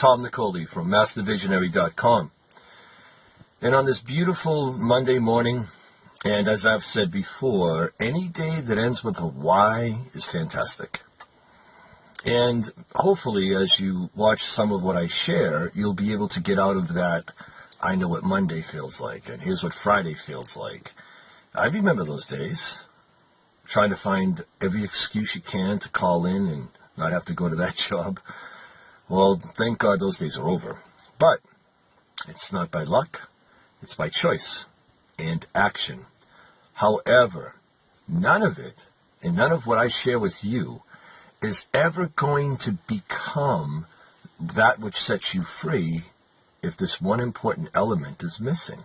Tom Nicoli from MasterVisionary.com. And on this beautiful Monday morning, and as I've said before, any day that ends with a Y is fantastic. And hopefully, as you watch some of what I share, you'll be able to get out of that, I know what Monday feels like, and here's what Friday feels like. I remember those days, trying to find every excuse you can to call in and not have to go to that job. Well, thank God those days are over. But it's not by luck, it's by choice and action. However, none of it, and none of what I share with you, is ever going to become that which sets you free if this one important element is missing.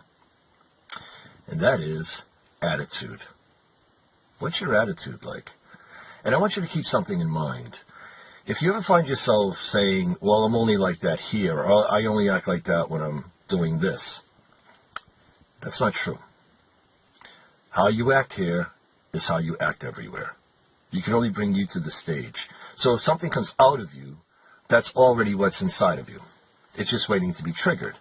And that is attitude. What's your attitude like? And I want you to keep something in mind. If you ever find yourself saying, well, I'm only like that here, or I only act like that when I'm doing this, that's not true. How you act here is how you act everywhere. You can only bring you to the stage. So if something comes out of you, that's already what's inside of you. It's just waiting to be triggered.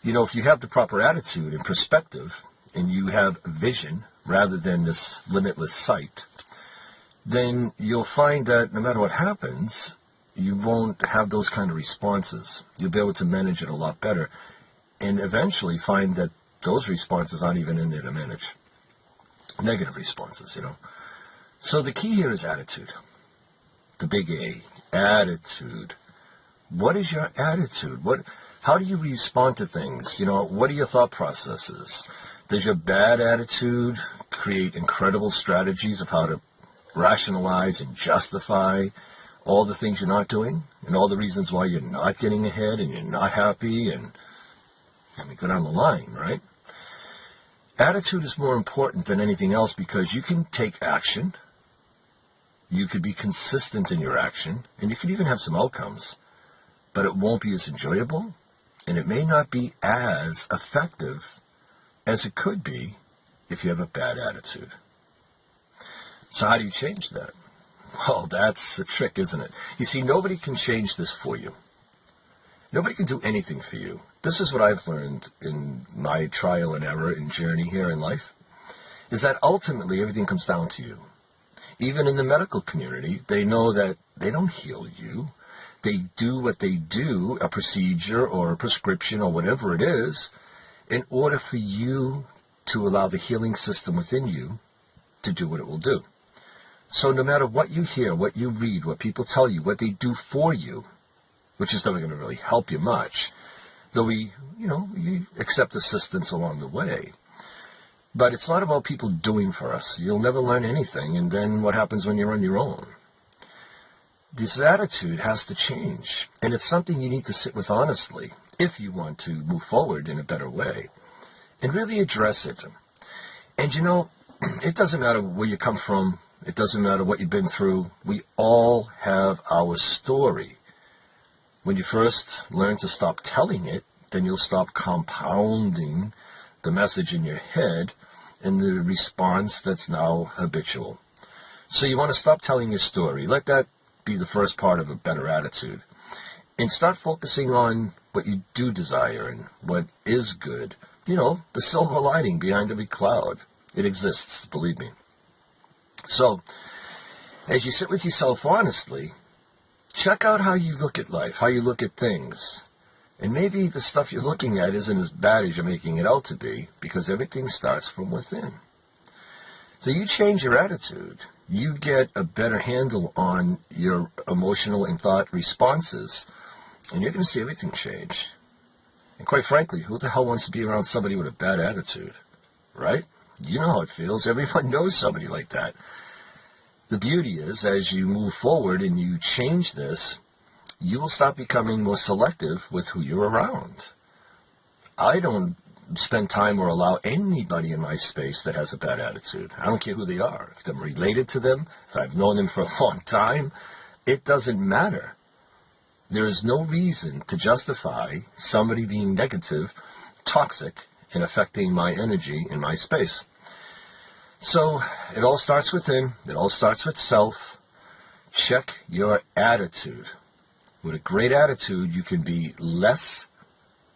You know, if you have the proper attitude and perspective, and you have vision rather than this limitless sight, then you'll find that no matter what happens, you won't have those kind of responses. You'll be able to manage it a lot better, and eventually find that those responses aren't even in there to manage. Negative responses, you know. So the key here is attitude. The big A, attitude. What is your attitude? How do you respond to things? You know, what are your thought processes? Does your bad attitude create incredible strategies of how to rationalize and justify all the things you're not doing and all the reasons why you're not getting ahead and you're not happy, and we go down the line, right? Attitude is more important than anything else because you can take action, you could be consistent in your action, and you could even have some outcomes, but it won't be as enjoyable, and it may not be as effective as it could be if you have a bad attitude. So how do you change that? Well, that's the trick, isn't it? You see, nobody can change this for you. Nobody can do anything for you. This is what I've learned in my trial and error and journey here in life, is that ultimately everything comes down to you. Even in the medical community, they know that they don't heal you. They do what they do, a procedure or a prescription or whatever it is, in order for you to allow the healing system within you to do what it will do. So no matter what you hear, what you read, what people tell you, what they do for you, which is never going to really help you much, though you accept assistance along the way. But it's not about people doing for us. You'll never learn anything, and then what happens when you're on your own? This attitude has to change, and it's something you need to sit with honestly if you want to move forward in a better way and really address it. And you know, it doesn't matter where you come from. It doesn't matter what you've been through. We all have our story. When you first learn to stop telling it, then you'll stop compounding the message in your head and the response that's now habitual. So you want to stop telling your story. Let that be the first part of a better attitude. And start focusing on what you do desire and what is good. You know, the silver lining behind every cloud. It exists, believe me. So, as you sit with yourself honestly, check out how you look at life, how you look at things. And maybe the stuff you're looking at isn't as bad as you're making it out to be, because everything starts from within. So you change your attitude. You get a better handle on your emotional and thought responses, and you're going to see everything change. And quite frankly, who the hell wants to be around somebody with a bad attitude, right? You know how it feels. Everyone knows somebody like that. The beauty is, as you move forward and you change this, you will start becoming more selective with who you're around. I don't spend time or allow anybody in my space that has a bad attitude. I don't care who they are. If I'm related to them, if I've known them for a long time, it doesn't matter. There is no reason to justify somebody being negative, toxic, and affecting my energy in my space. So it all starts within. It all starts with self. Check your attitude. With a great attitude, you can be less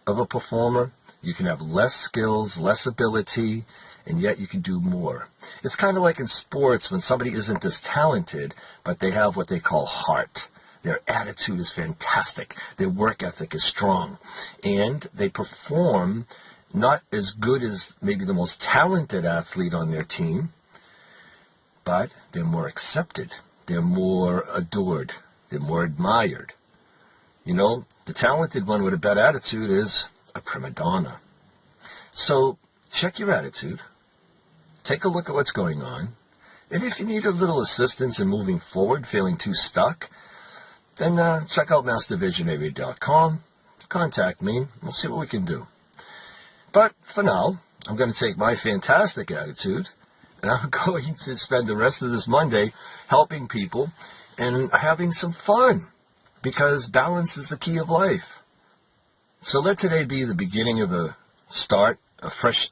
of a performer, you can have less skills, less ability, and yet you can do more. It's kind of like in sports when somebody isn't as talented, but they have what they call heart. Their attitude is fantastic. Their work ethic is strong. And they perform not as good as maybe the most talented athlete on their team, but they're more accepted. They're more adored. They're more admired. You know, the talented one with a bad attitude is a prima donna. So check your attitude. Take a look at what's going on. And if you need a little assistance in moving forward, feeling too stuck, then check out mastervisionary.com. Contact me. We'll see what we can do. But for now, I'm going to take my fantastic attitude, and I'm going to spend the rest of this Monday helping people and having some fun, because balance is the key of life. So let today be the beginning of a start, a fresh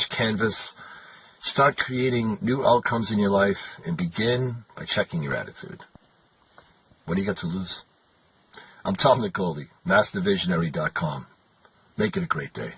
canvas. Start creating new outcomes in your life and begin by checking your attitude. What do you got to lose? I'm Tom Nicoli, mastervisionary.com. Make it a great day.